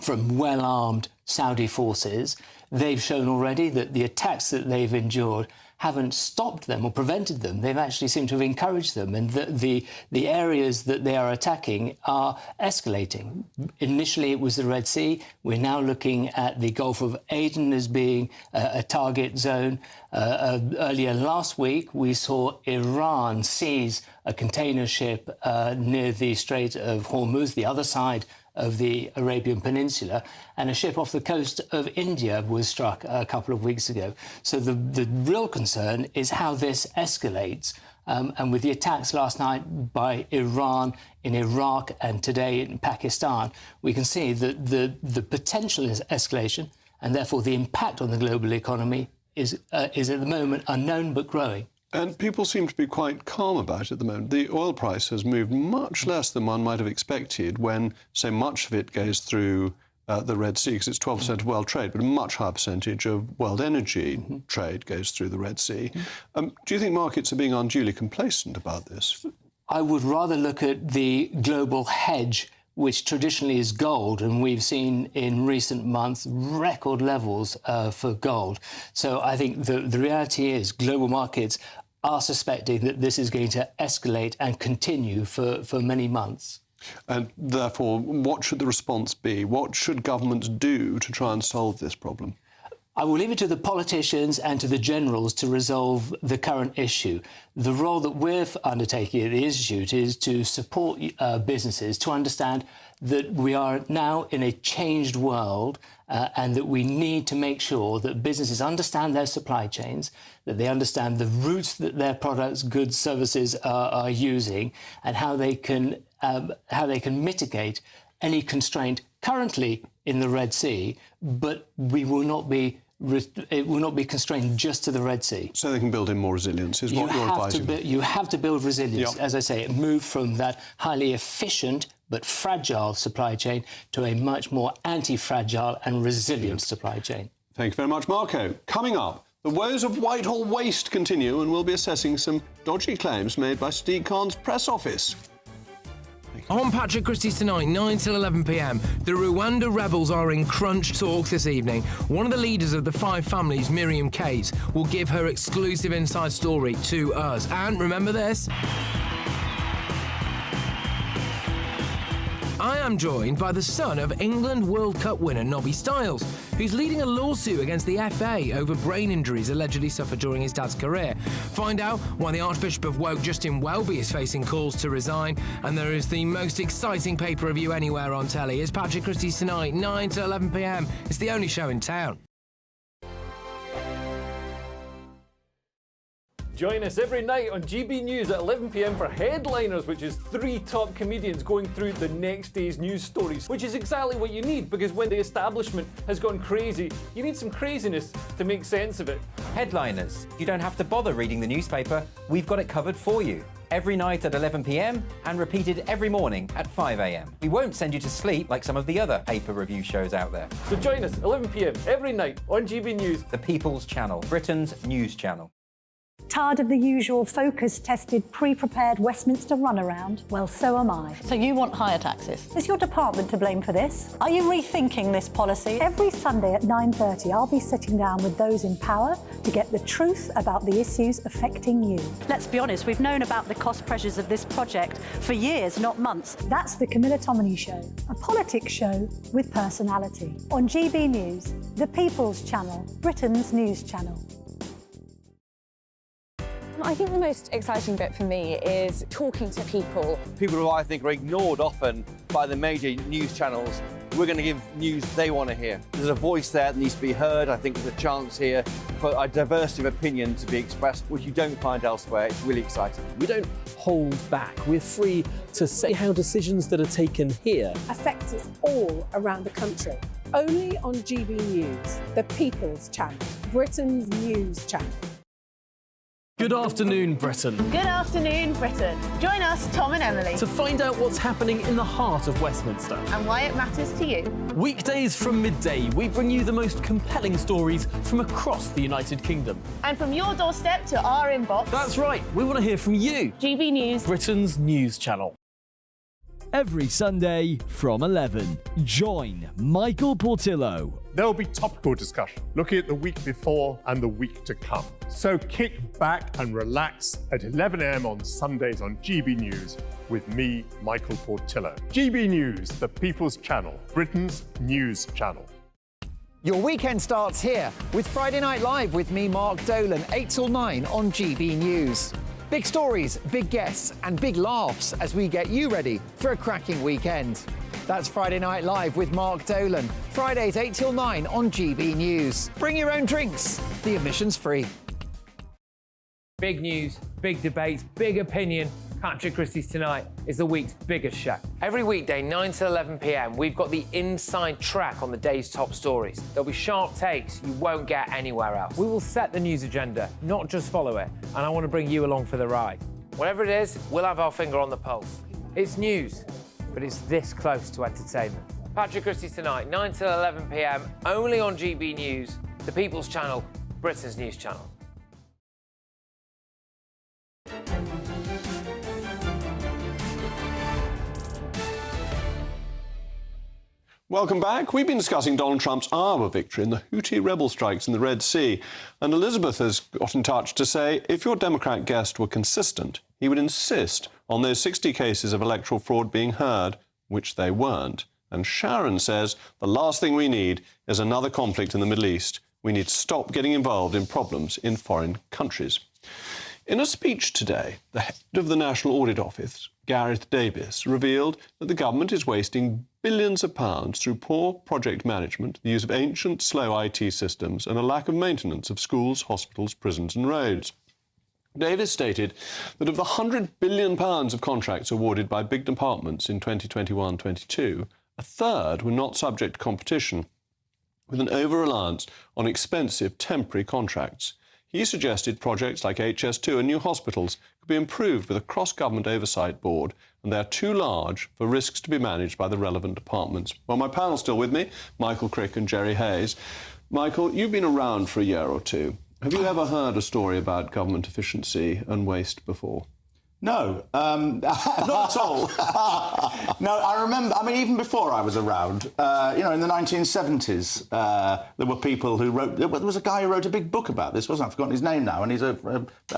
from well-armed Saudi forces. They've shown already that the attacks that they've endured haven't stopped them or prevented them. They've actually seemed to have encouraged them, and the areas that they are attacking are escalating. Initially, it was the Red Sea. We're now looking at the Gulf of Aden as being a target zone. Earlier last week, we saw Iran seize a container ship near the Strait of Hormuz, the other side of the Arabian Peninsula, and a ship off the coast of India was struck a couple of weeks ago. So the real concern is how this escalates. And with the attacks last night by Iran in Iraq and today in Pakistan, we can see that the potential escalation and therefore the impact on the global economy is at the moment unknown but growing. And people seem to be quite calm about it at the moment. The oil price has moved much less than one might have expected when so much of it goes through the Red Sea, because it's 12% of world trade, but a much higher percentage of world energy trade goes through the Red Sea. Do you think markets are being unduly complacent about this? I would rather look at the global hedge, which traditionally is gold, and we've seen in recent months record levels for gold. So I think the reality is global markets are suspecting that this is going to escalate and continue for many months. And therefore, what should the response be? What should governments do to try and solve this problem? I will leave it to the politicians and to the generals to resolve the current issue. The role that we're undertaking at the Institute is to support businesses to understand that we are now in a changed world and that we need to make sure that businesses understand their supply chains, that they understand the routes that their products, goods, services are using, and how they can mitigate any constraint currently in the Red Sea, but it will not be constrained just to the Red Sea. So they can build in more resilience, is what you're advising. You have to build resilience. Yep. As I say, move from that highly efficient but fragile supply chain to a much more anti-fragile and resilient supply chain. Thank you very much, Marco. Coming up, the woes of Whitehall waste continue, and we'll be assessing some dodgy claims made by Sadiq Khan's press office. On Patrick Christie's tonight, 9 till 11 p.m, the Rwanda rebels are in crunch talks this evening. One of the leaders of the five families, Miriam Case, will give her exclusive inside story to us. And remember this? I am joined by the son of England World Cup winner Nobby Stiles, who's leading a lawsuit against the FA over brain injuries allegedly suffered during his dad's career. Find out why the Archbishop of Woke, Justin Welby, is facing calls to resign. And there is the most exciting paper review anywhere on telly. It's Patrick Christie's tonight, 9 to 11 p.m. It's the only show in town. Join us every night on GB News at 11 p.m. for Headliners, which is 3 top comedians going through the next day's news stories, which is exactly what you need, because when the establishment has gone crazy, you need some craziness to make sense of it. Headliners. You don't have to bother reading the newspaper. We've got it covered for you. Every night at 11 p.m. and repeated every morning at 5 a.m. We won't send you to sleep like some of the other paper review shows out there. So join us 11 p.m. every night on GB News. The People's Channel, Britain's news channel. Tired of the usual focus-tested, pre-prepared Westminster runaround? Well, so am I. So you want higher taxes? Is your department to blame for this? Are you rethinking this policy? Every Sunday at 9:30, I'll be sitting down with those in power to get the truth about the issues affecting you. Let's be honest, we've known about the cost pressures of this project for years, not months. That's the Camilla Tominey Show, a politics show with personality. On GB News, the People's Channel, Britain's news channel. I think the most exciting bit for me is talking to people. People who I think are ignored often by the major news channels. We're going to give news they want to hear. There's a voice there that needs to be heard. I think there's a chance here for a diversity of opinion to be expressed, which you don't find elsewhere. It's really exciting. We don't hold back. We're free to say how decisions that are taken here affect us all around the country. Only on GB News, the People's Channel, Britain's news channel. Good afternoon, Britain. Good afternoon, Britain. Join us, Tom and Emily, To find out what's happening in the heart of Westminster and why it matters to you. Weekdays from midday, we bring you the most compelling stories from across the United Kingdom. And from your doorstep to our inbox. That's right, we want to hear from you. GB News, Britain's news channel. Every Sunday from 11, join Michael Portillo. There will be topical discussion, looking at the week before and the week to come. So kick back and relax at 11 a.m. on Sundays on GB News with me, Michael Portillo. GB News, the People's Channel, Britain's news channel. Your weekend starts here with Friday Night Live with me, Mark Dolan, 8 till 9 on GB News. Big stories, big guests and big laughs as we get you ready for a cracking weekend. That's Friday Night Live with Mark Dolan. Fridays 8 till 9 on GB News. Bring your own drinks. The admission's free. Big news, big debates, big opinion. Patrick Christie's Tonight is the week's biggest show. Every weekday, 9 to 11 p.m, we've got the inside track on the day's top stories. There'll be sharp takes you won't get anywhere else. We will set the news agenda, not just follow it, and I want to bring you along for the ride. Whatever it is, we'll have our finger on the pulse. It's news, but it's this close to entertainment. Patrick Christie's Tonight, 9 to 11 p.m, only on GB News, the People's Channel, Britain's news channel. Welcome back. We've been discussing Donald Trump's Iowa victory and the Houthi rebel strikes in the Red Sea. And Elizabeth has got in touch to say if your Democrat guest were consistent, he would insist on those 60 cases of electoral fraud being heard, which they weren't. And Sharon says the last thing we need is another conflict in the Middle East. We need to stop getting involved in problems in foreign countries. In a speech today, the head of the National Audit Office, Gareth Davis, revealed that the government is wasting billions of pounds through poor project management, the use of ancient, slow IT systems and a lack of maintenance of schools, hospitals, prisons and roads. Davis stated that of the £100 billion of contracts awarded by big departments in 2021-22, a third were not subject to competition, with an over-reliance on expensive temporary contracts. He suggested projects like HS2 and new hospitals could be improved with a cross-government oversight board, and they are too large for risks to be managed by the relevant departments. Well, my panel's still with me, Michael Crick and Jerry Hayes. Michael, you've been around for a year or two. Have you ever heard a story about government efficiency and waste before? No, not at all. No, I remember, I mean, even before I was around, you know, in the 1970s, there were people who wrote, there was a guy who wrote a big book about this, wasn't I? I've forgotten his name now, and he's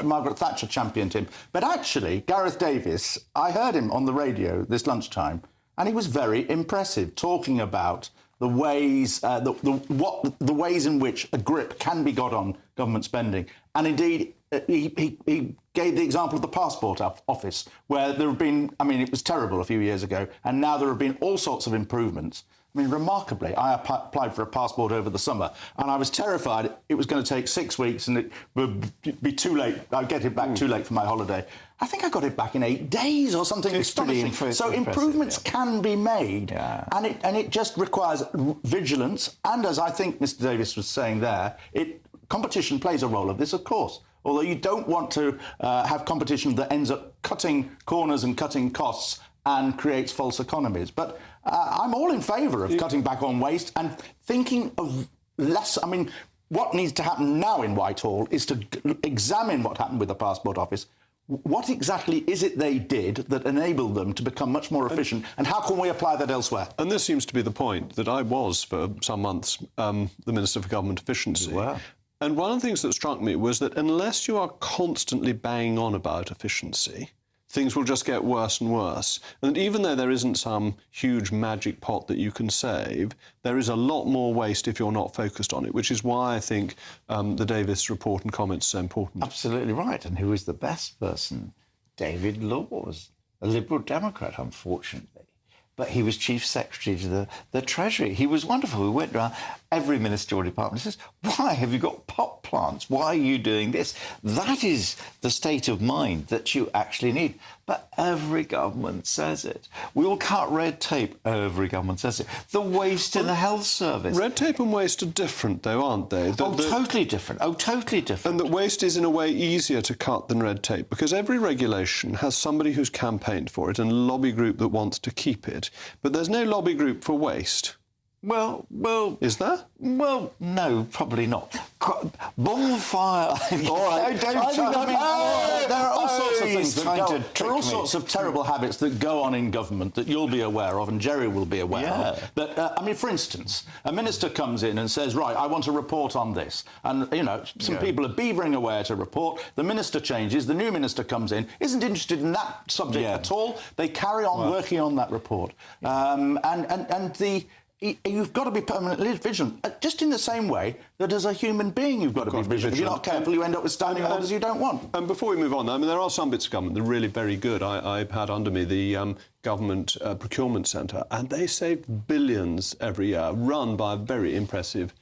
Margaret Thatcher championed him. But actually, Gareth Davies, I heard him on the radio this lunchtime, and he was very impressive, talking about the ways, the ways in which a grip can be got on government spending. And indeed, he gave the example of the Passport Office, where there have been, I mean, it was terrible a few years ago, and now there have been all sorts of improvements. I mean, remarkably, I applied for a passport over the summer, and I was terrified it was going to take 6 weeks and it would be too late. I'd get it back too late for my holiday. I think I got it back in 8 days or something astonishing. So improvements can be made, and it just requires vigilance. And as I think Mr. Davies was saying there, competition plays a role of this, of course. Although you don't want to have competition that ends up cutting corners and cutting costs and creates false economies. But I'm all in favour of cutting back on waste and thinking of less. I mean, what needs to happen now in Whitehall is to examine what happened with the Passport Office. What exactly is it they did that enabled them to become much more efficient, and how can we apply that elsewhere? And this seems to be the point that I was, for some months, the Minister for Government Efficiency. Wow. And one of the things that struck me was that unless you are constantly banging on about efficiency, things will just get worse and worse. And even though there isn't some huge magic pot that you can save, there is a lot more waste if you're not focused on it, which is why I think the Davies report and comments are so important. Absolutely right. And who is the best person? David Laws, a Liberal Democrat, unfortunately. But he was Chief Secretary to the Treasury. He was wonderful. We went around every ministerial department and says, why have you got pot plants? Why are you doing this? That is the state of mind that you actually need. But every government says it. We will cut red tape. Every government says it. The waste in the health service. Red tape and waste are different, though, aren't they? Totally different. Oh, totally different. And that waste is, in a way, easier to cut than red tape, because every regulation has somebody who's campaigned for it and a lobby group that wants to keep it. But there's no lobby group for waste. Well... Is there? Well, no, probably not. Bonfire... All right. There are all sorts of things that go... There are all sorts of terrible habits that go on in government that you'll be aware of and Jerry will be aware of. But, I mean, for instance, a minister comes in and says, right, I want a report on this. And, you know, some people are beavering away at a report. The minister changes. The new minister comes in, isn't interested in that subject at all. They carry on working on that report. You've got to be permanently vigilant, just in the same way that as a human being you've got to be vigilant. If you're not careful, you end up with standing orders you don't want. And before we move on, I mean, there are some bits of government that are really very good. I've had under me the Government Procurement Centre, and they save billions every year, run by a very impressive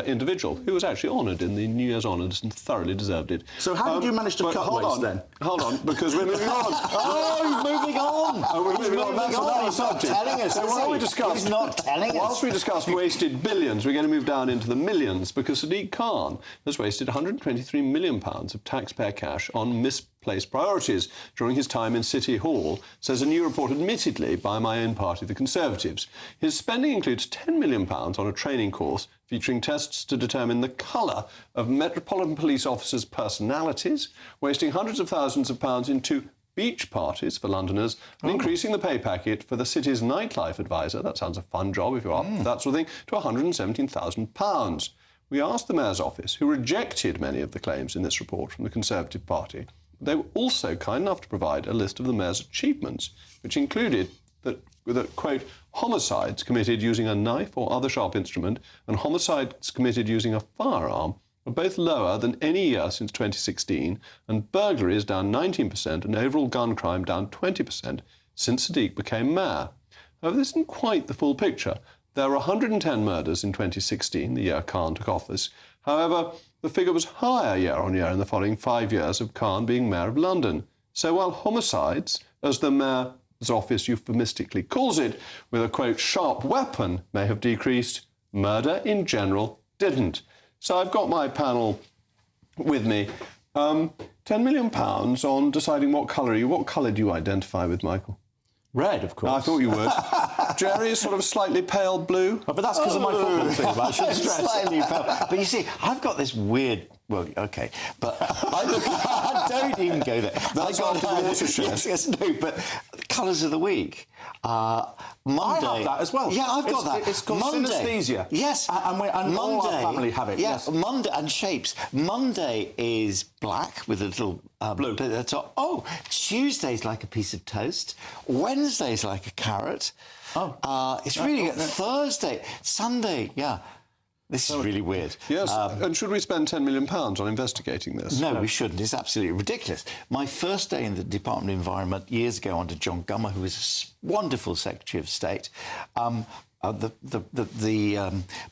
individual who was actually honoured in the New Year's Honours and thoroughly deserved it. So how did you manage to cut waste then? Hold on, because we're moving on. Oh, he's moving on. We're moving on. That's another subject. Telling us. So He's not telling us. Whilst we discussed wasted billions, we're going to move down into the millions, because Sadiq Khan has wasted £123 million of taxpayer cash on misplaced priorities during his time in City Hall, says a new report admittedly by my own party, the Conservatives. His spending includes £10 million on a training course featuring tests to determine the colour of Metropolitan Police officers' personalities, wasting hundreds of thousands of pounds into beach parties for Londoners, and increasing the pay packet for the city's nightlife advisor, that sounds a fun job if you're up for that sort of thing, to £117,000. We asked the Mayor's office, who rejected many of the claims in this report from the Conservative Party. They were also kind enough to provide a list of the Mayor's achievements, which included that, quote, homicides committed using a knife or other sharp instrument and homicides committed using a firearm are both lower than any year since 2016, and burglary is down 19% and overall gun crime down 20% since Sadiq became mayor. However, this isn't quite the full picture. There were 110 murders in 2016, the year Khan took office. However, the figure was higher year on year in the following 5 years of Khan being mayor of London. So while homicides, as the mayor's office euphemistically calls it, with a, quote, sharp weapon may have decreased, murder in general didn't. So I've got my panel with me. £10 million on deciding what colour are you. What colour do you identify with, Michael? Red, of course. I thought you would. Jerry is sort of slightly pale blue. Oh, but that's because of my football team. I should stress. Slightly pale. But you see, I've got this weird... Well, OK, but I don't even go there. That's on the watershed. Yes, no, but colours of the week. Monday. I have that as well. Yeah, I've got that. It's called Monday. synesthesia. Yes. And Monday, all our family have it. Yes. Monday, and shapes. Monday is black with a little blue at the top. Oh, Tuesday's like a piece of toast. Wednesday's like a carrot. Oh. It's really good. Thursday, Sunday, yeah. This is really weird. Yes, and should we spend £10 million on investigating this? No, we shouldn't. It's absolutely ridiculous. My first day in the Department of Environment years ago under John Gummer, who was a wonderful Secretary of State, the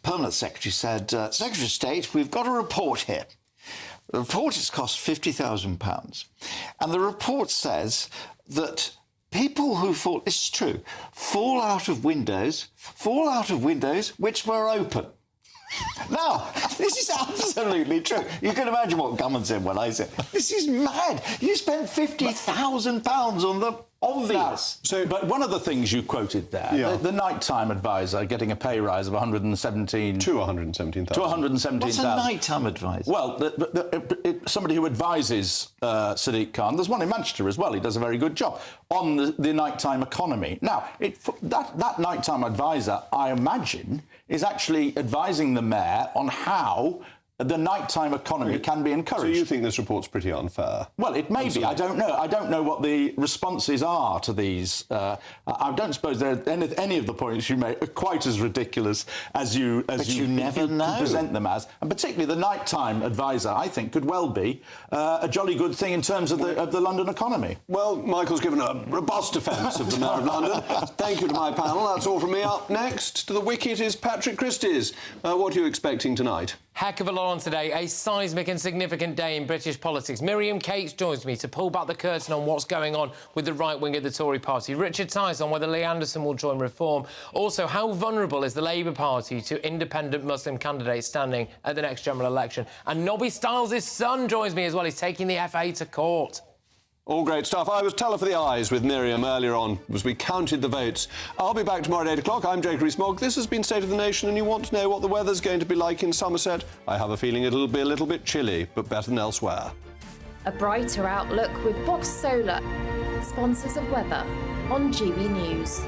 Permanent Secretary said, Secretary of State, we've got a report here. The report has cost £50,000. And the report says that people who fall, this is true, fall out of windows which were open. Now, this is absolutely true. You can imagine what Gumman said when I said, this is mad. You spent £50,000 on the obvious. But one of the things you quoted there, the nighttime advisor getting a pay rise of 117... To 117,000. To 117,000. What's a nighttime advisor? Well, somebody who advises Sadiq Khan. There's one in Manchester as well. He does a very good job on the nighttime economy. Now, that nighttime advisor, I imagine, is actually advising the mayor on how the nighttime economy can be encouraged. So you think this report's pretty unfair? Well, it may be. I don't know. I don't know what the responses are to these. I don't suppose any of the points you make are quite as ridiculous as you never know. Present them as. And particularly the nighttime advisor, I think, could well be a jolly good thing in terms of the London economy. Well, Michael's given a robust defence of the Mayor of London. Thank you to my panel. That's all from me. Up next to the wicket is Patrick Christys. What are you expecting tonight? Heck of a lot on today. A seismic and significant day in British politics. Miriam Cates joins me to pull back the curtain on what's going on with the right wing of the Tory party. Richard Tice on whether Lee Anderson will join Reform. Also, how vulnerable is the Labour Party to independent Muslim candidates standing at the next general election? And Nobby Stiles' son joins me as well. He's taking the FA to court. All great stuff. I was teller for the eyes with Miriam earlier on as we counted the votes. I'll be back tomorrow at 8 o'clock. I'm Jacob Rees-Mogg. This has been State of the Nation, and you want to know what the weather's going to be like in Somerset? I have a feeling it'll be a little bit chilly, but better than elsewhere. A brighter outlook with Box Solar, sponsors of weather on GB News.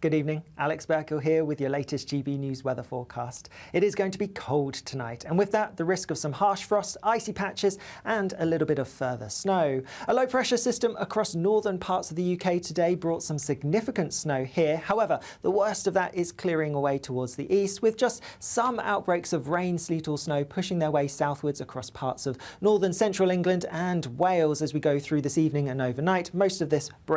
Good evening, Alex Burkill here with your latest GB News weather forecast. It is going to be cold tonight, and with that, the risk of some harsh frost, icy patches and a little bit of further snow. A low pressure system across northern parts of the UK today brought some significant snow here. However, the worst of that is clearing away towards the east, with just some outbreaks of rain, sleet or snow pushing their way southwards across parts of northern central England and Wales as we go through this evening and overnight. Most of this